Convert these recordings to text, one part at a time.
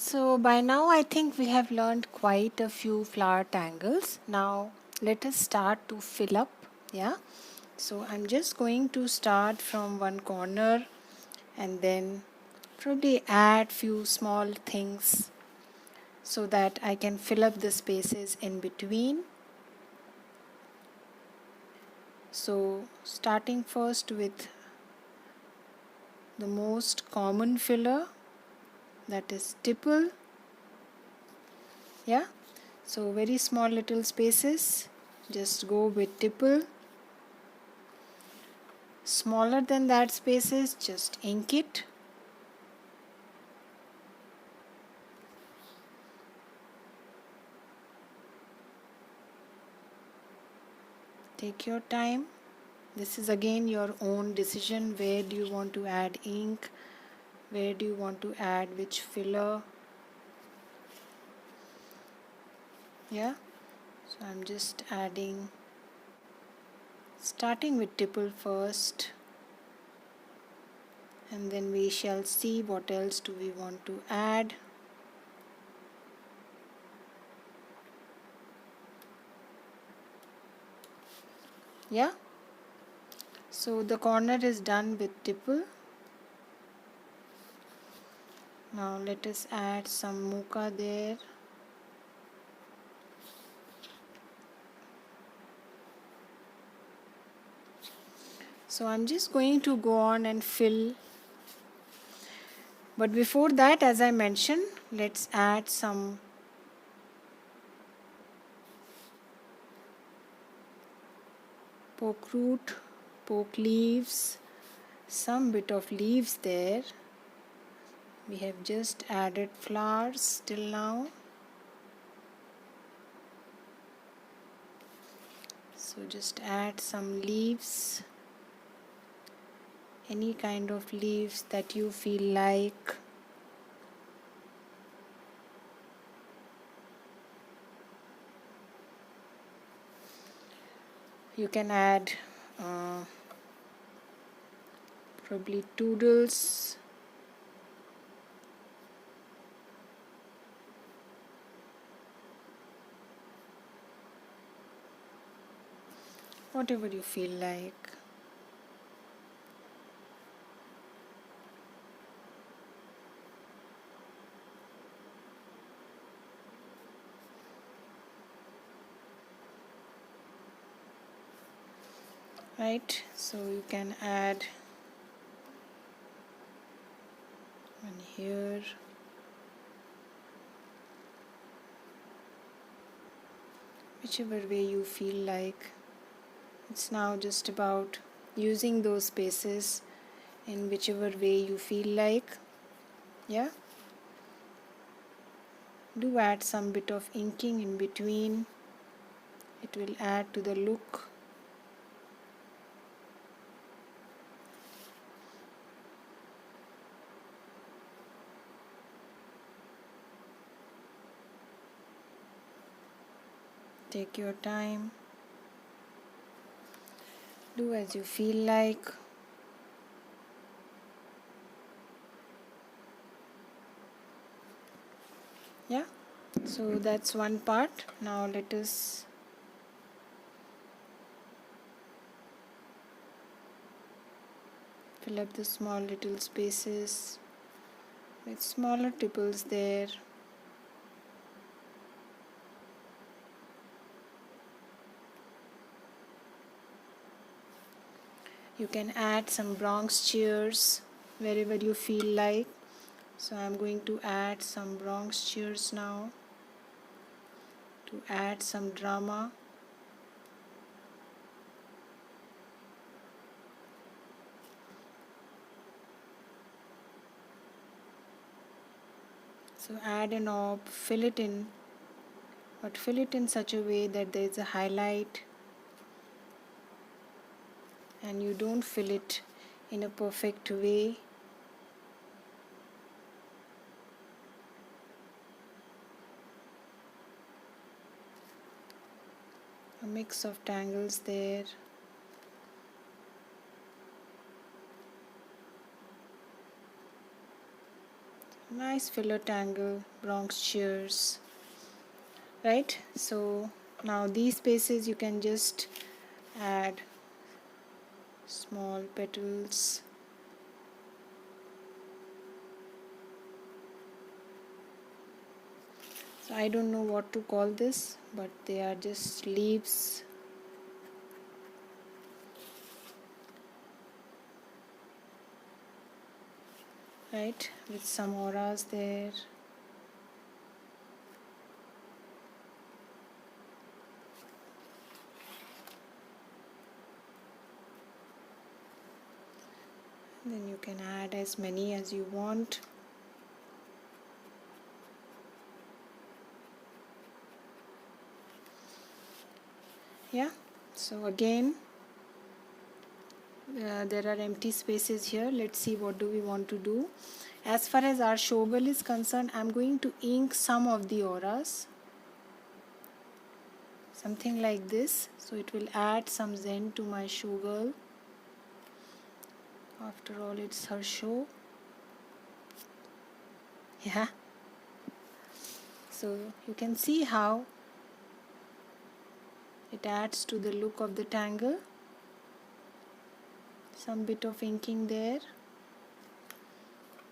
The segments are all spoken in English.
So by now I think we have learned quite a few flower tangles. Now let us start to fill up. Yeah. So I'm just going to start from one corner and then probably add few small things so that I can fill up the spaces in between. So starting first with the most common filler, that is stipple. Yeah, so very small little spaces, just go with tipple. Smaller than that spaces, just ink it. Take your time. This is again your own decision. Where do you want to add ink? Where do you want to add which filler? Yeah, so I'm just adding, starting with tipple first, and then we shall see what else do we want to add. Yeah, so the corner is done with tipple. Now let us add some muka there. So I'm just going to go on and fill, but before that, as I mentioned, let's add some poke root, poke leaves, some bit of leaves there. We have just added flowers till now. So just add some leaves, any kind of leaves that you feel like. You can add probably toodles, whatever you feel like. Right, so you can add one here, whichever way you feel like. It's now just about using those spaces in whichever way you feel like. Yeah, do add some bit of inking in between. It will add to the look. Take your time. Do as you feel like. Yeah, so that's one part. Now let us fill up the small little spaces with smaller tipples there. You can add some bronze chairs wherever you feel like. So I'm going to add some bronze chairs now to add some drama. So add a knob, fill it in, but fill it in such a way that there is a highlight and you don't fill it in a perfect way. A mix of tangles there. nice filler tangle, Bronx shears, right? So now these spaces you can just add small petals. So I don't know what to call this, but they are just leaves. Right, with some auras there. Then you can add as many as you want. Yeah, so again there are empty spaces here. Let's see what do we want to do. As far as our showgirl is concerned, I'm going to ink some of the auras, something like this, so it will add some zen to my showgirl. After all, it's her show. Yeah, so you can see how it adds to the look of the tangle. Some bit of inking there.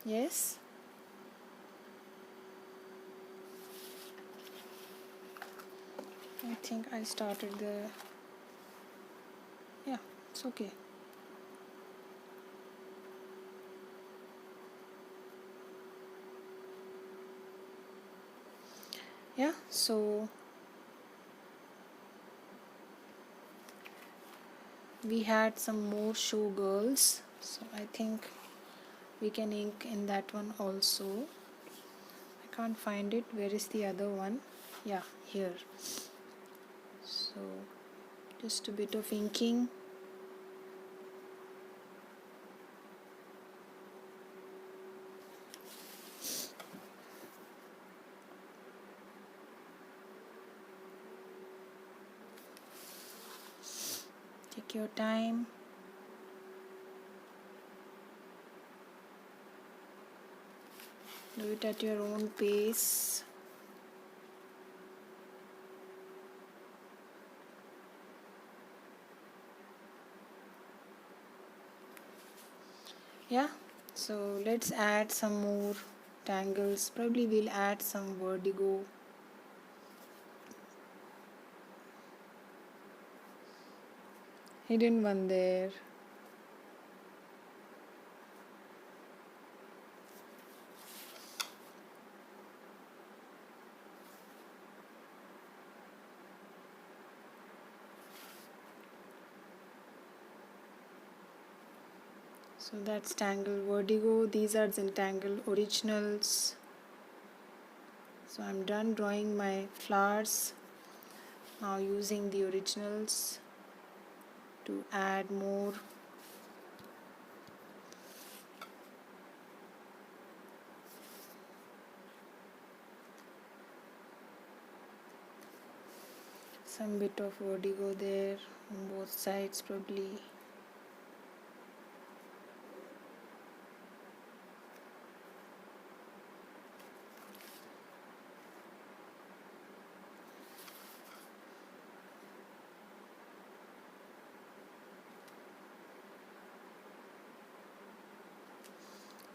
Yes, I think I started the, yeah, it's okay. Yeah, so we had some more showgirls, so I think we can ink in that one also. I can't find it. Where is the other one? Yeah, here. So just a bit of inking. Take your time. Do it at your own pace. Yeah, so let's add some more tangles. Probably we'll add some vertigo. Hidden one there. So that's Tangle Vertigo. These are Zentangle originals. So I'm done drawing my flowers. Now using the originals to add more. Some bit of vertigo there on both sides probably.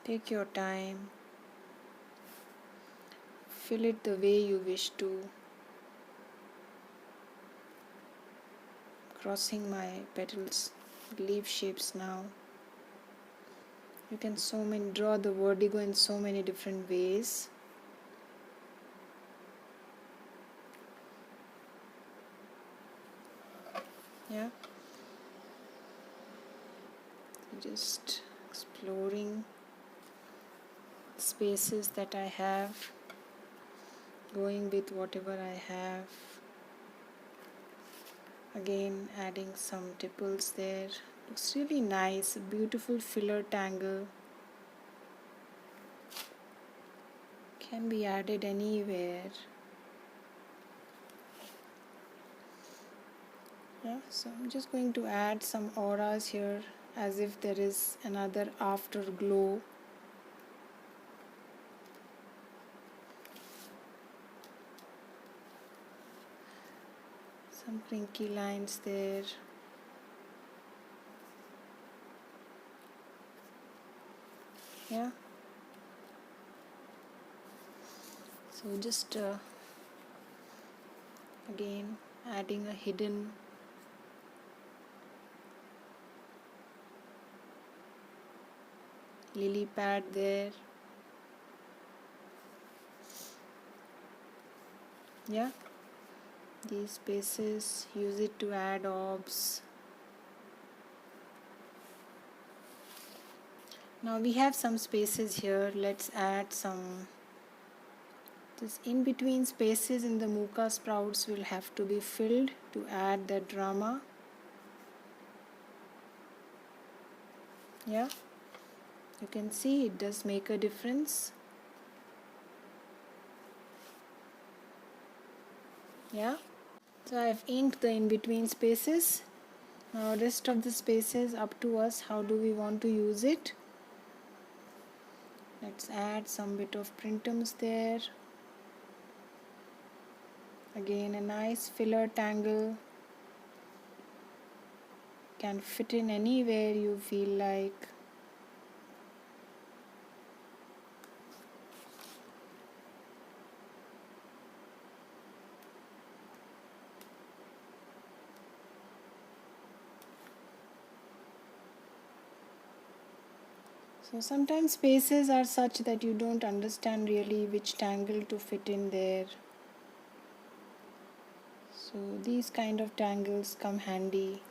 Take your time. Fill it the way you wish to. Crossing my petals, leaf shapes now. You can draw the vertigo in so many different ways. Yeah. Just exploring spaces that I have, going with whatever I have. Again adding some tipples there. Looks really nice, a beautiful filler tangle. Can be added anywhere. Yeah, so I'm just going to add some auras here as if there is another afterglow. Some crinkly lines there. Yeah. So just again adding a hidden lily pad there. Yeah. These spaces, use it to add orbs. Now we have some spaces here. Let's add some. This in between spaces in the muka sprouts will have to be filled to add the drama. Yeah, you can see it does make a difference. Yeah, so I've inked the in between spaces. Now rest of the spaces up to us. How do we want to use it? Let's add some bit of printums there. Again, a nice filler tangle. Can fit in anywhere you feel like. So sometimes spaces are such that you don't understand really which tangle to fit in there. So these kind of tangles come handy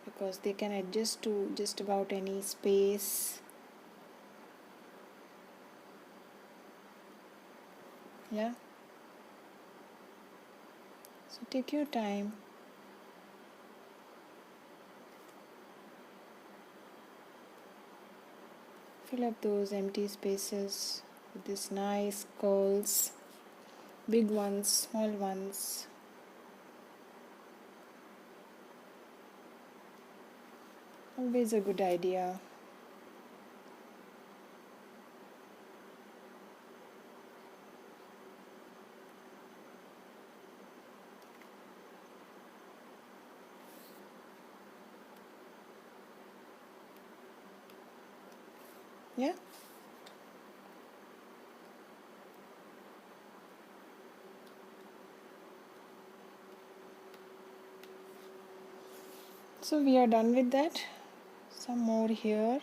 because they can adjust to just about any space. Yeah. So take your time. Fill up those empty spaces with these nice curls, big ones, small ones. Always a good idea. Yeah. So we are done with that. Some more here,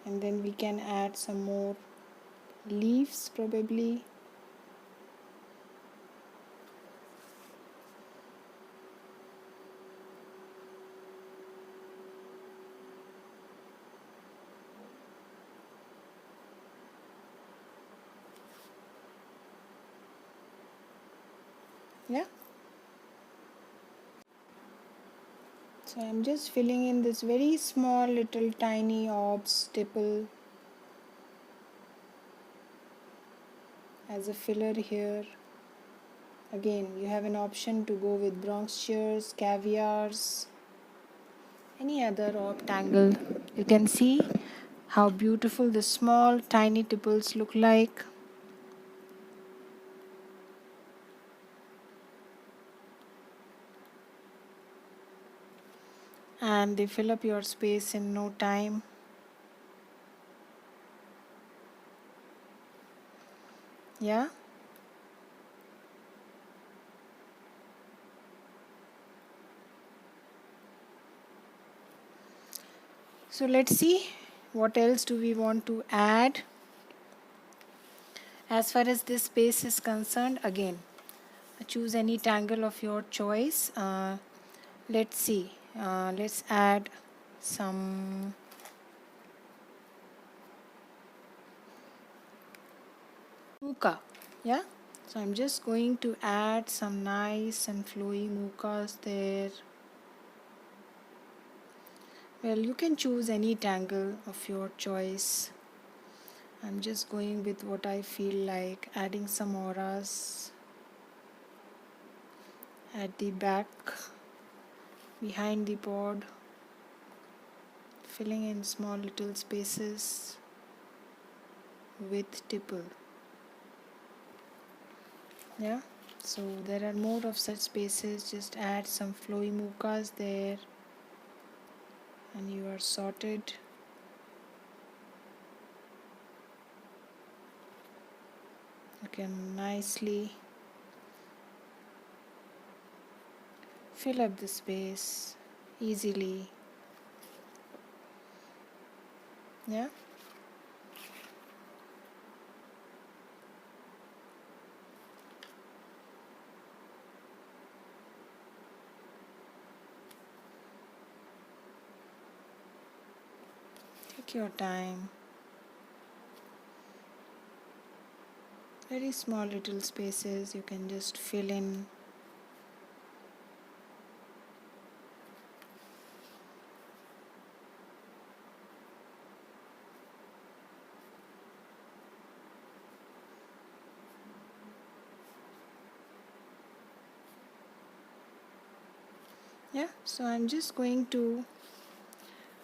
and then we can add some more leaves probably. Yeah. So I'm just filling in this very small little tiny orbs stipple as a filler here. Again, you have an option to go with bronze shears, caviars, any other orb tangle. You can see how beautiful the small tiny tipples look like. And they fill up your space in no time. Yeah. So let's see what else do we want to add. As far as this space is concerned, again, choose any tangle of your choice. Let's see. Let's add some muka. Yeah. So I'm just going to add some nice and flowy mukas there. Well, you can choose any tangle of your choice. I'm just going with what I feel like, adding some auras at the back, behind the pod, filling in small little spaces with tipple. Yeah. So there are more of such spaces. Just add some flowy mukas there and you are sorted. You can nicely fill up the space easily. Yeah. Take your time. Very small little spaces you can just fill in. Yeah, so I'm just going to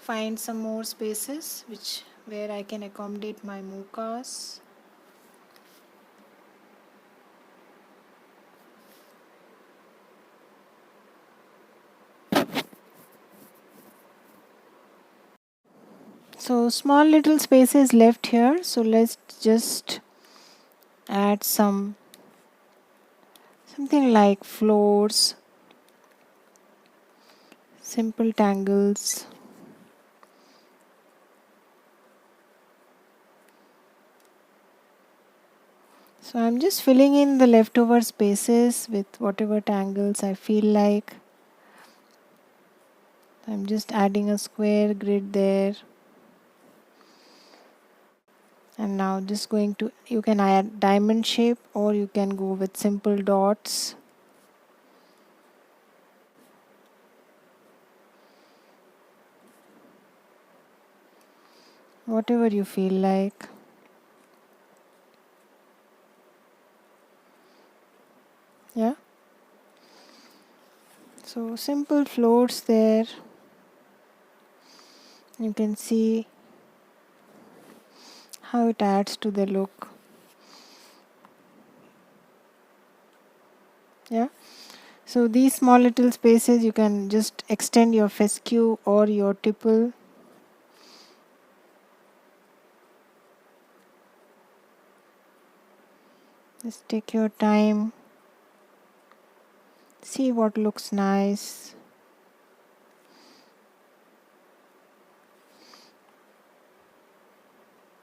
find some more spaces where I can accommodate my mukas. So small little spaces left here, so let's just add something like floors, simple tangles. So I'm just filling in the leftover spaces with whatever tangles I feel like. I'm just adding a square grid there. And now just going to, you can add diamond shape or you can go with simple dots. Whatever you feel like. Yeah. So simple floats there. You can see how it adds to the look. Yeah. So these small little spaces you can just extend your fescue or your tipple. Just take your time. See what looks nice.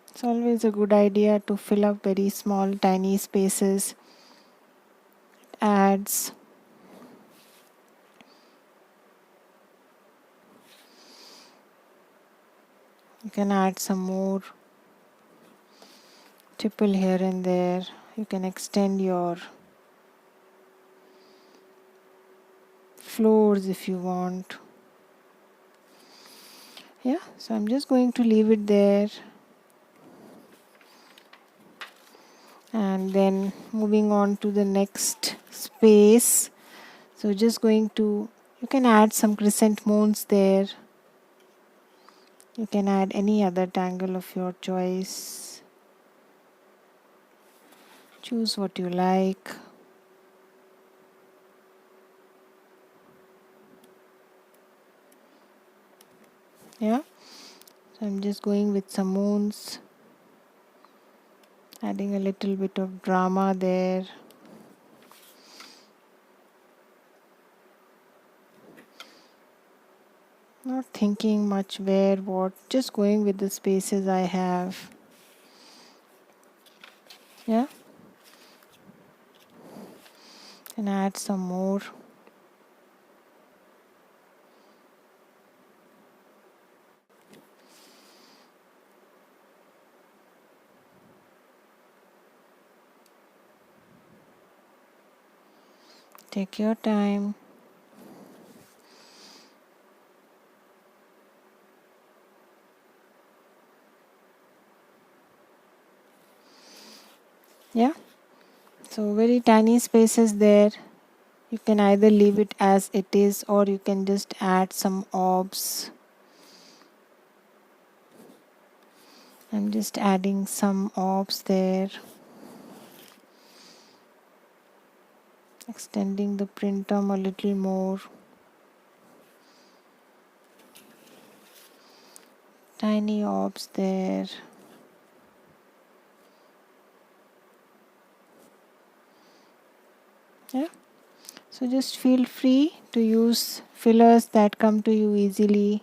It's always a good idea to fill up very small tiny spaces. It adds. You can add some more tipple here and there. You can extend your floors if you want. Yeah, so I'm just going to leave it there. And then moving on to the next space. So just going to, you can add some crescent moons there. You can add any other tangle of your choice. Choose what you like. Yeah, so I'm just going with some moons, adding a little bit of drama there. Not thinking much where, what, just going with the spaces I have. Yeah, and add some more. Take your time. Yeah, so very tiny spaces there. You can either leave it as it is or you can just add some orbs. I'm just adding some orbs there. extending the printum a little more. Tiny orbs there. Yeah. So just feel free to use fillers that come to you easily.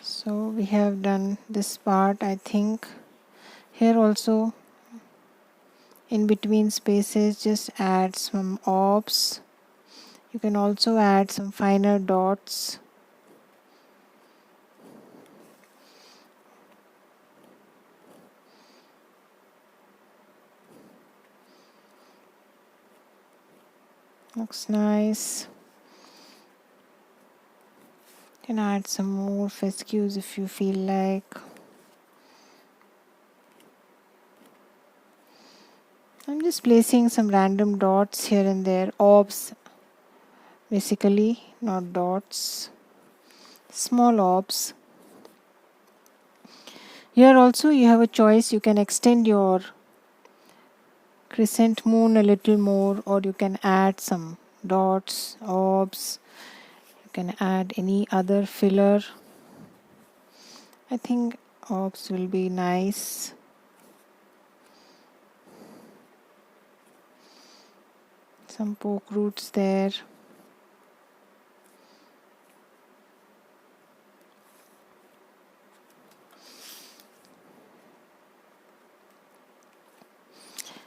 So we have done this part, I think. Here also, in between spaces, just add some orbs. You can also add some finer dots. Looks nice. You can add some more fescues if you feel like. I'm just placing some random dots here and there, orbs basically, not dots, small orbs. Here also you have a choice, you can extend your crescent moon a little more, or you can add some dots, orbs, you can add any other filler. I think orbs will be nice. Some poke roots there.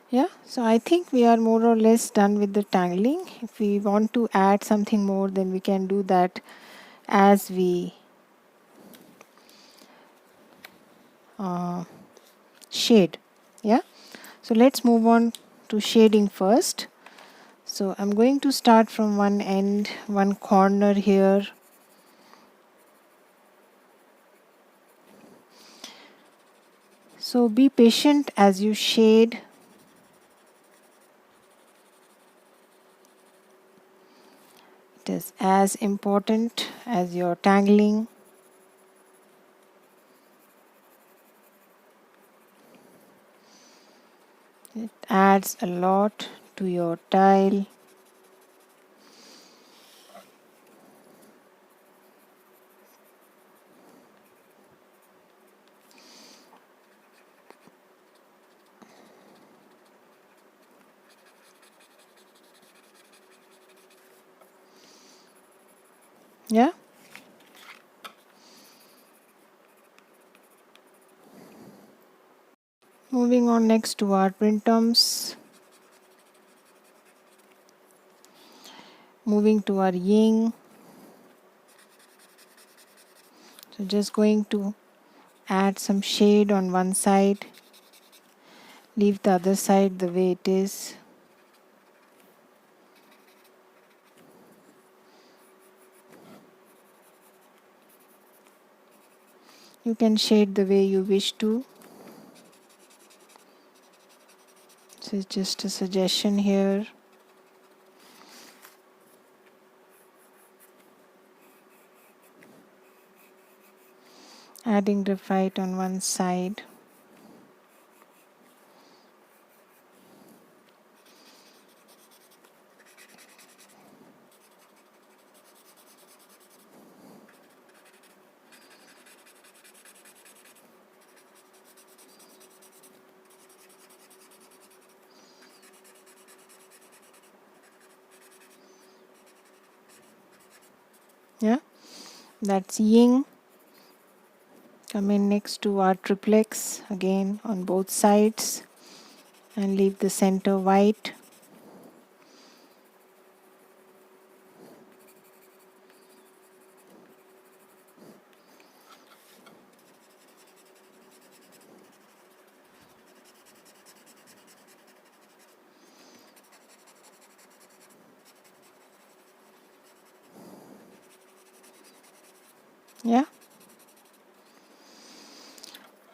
Yeah, so I think we are more or less done with the tangling. If we want to add something more, then we can do that as we shade. Yeah, so let's move on to shading first. So I'm going to start from one end, one corner here. So be patient as you shade. It is as important as your tangling. It adds a lot to your tile. Yeah. Moving on next to our printums. Moving to our yin. So just going to add some shade on one side. Leave the other side the way it is. You can shade the way you wish to. This is just a suggestion here. Adding graphite on one side. Yeah, that's yin. Come in next to our triplex again on both sides and leave the center white. Yeah.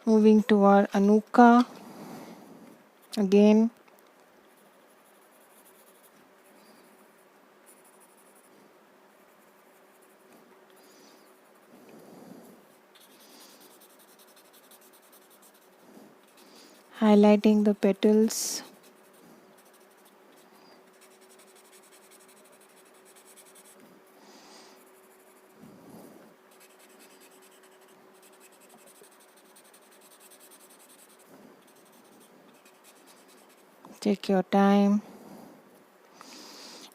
Moving to our anuka again. highlighting the petals. Take your time.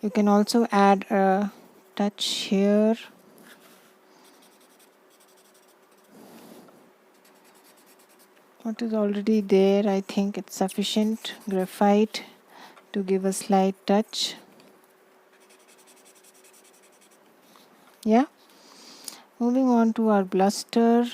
You can also add a touch here. What is already there, I think it's sufficient graphite to give a slight touch. Yeah. Moving on to our bluster.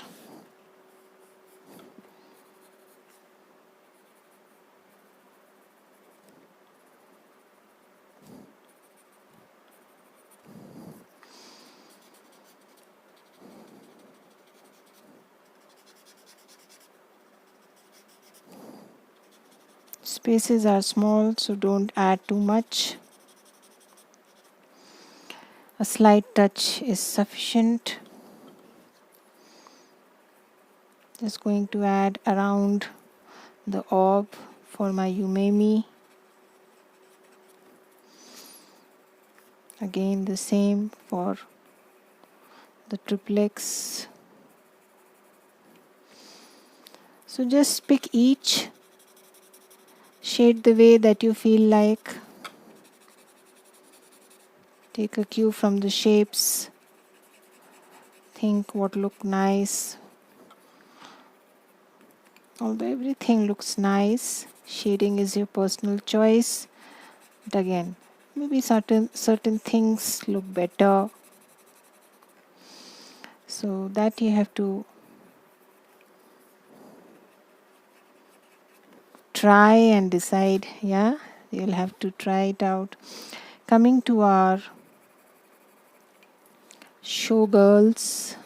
Spaces are small, so don't add too much. A slight touch is sufficient. Just going to add around the orb for my umemi. Again the same for the triplex. So just pick each shade the way that you feel like. Take a cue from the shapes. Think what look nice. Although everything looks nice, shading is your personal choice. But again, maybe certain things look better. So that you have to try and decide. Yeah, you'll have to try it out. Coming to our showgirls.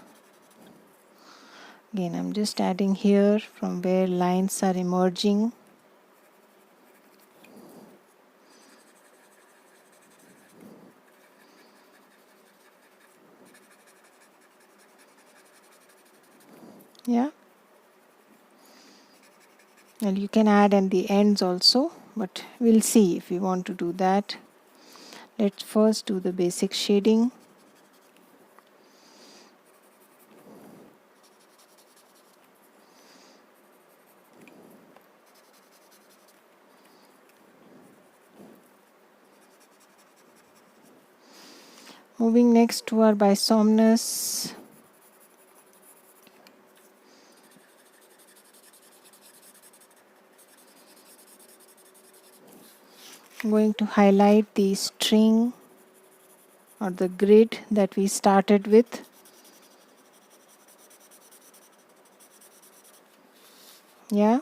Again, I'm just adding here from where lines are emerging. Yeah. And you can add at the ends also, but we'll see if we want to do that. Let's first do the basic shading. Moving next to our bisomnus. I'm going to highlight the string or the grid that we started with. Yeah,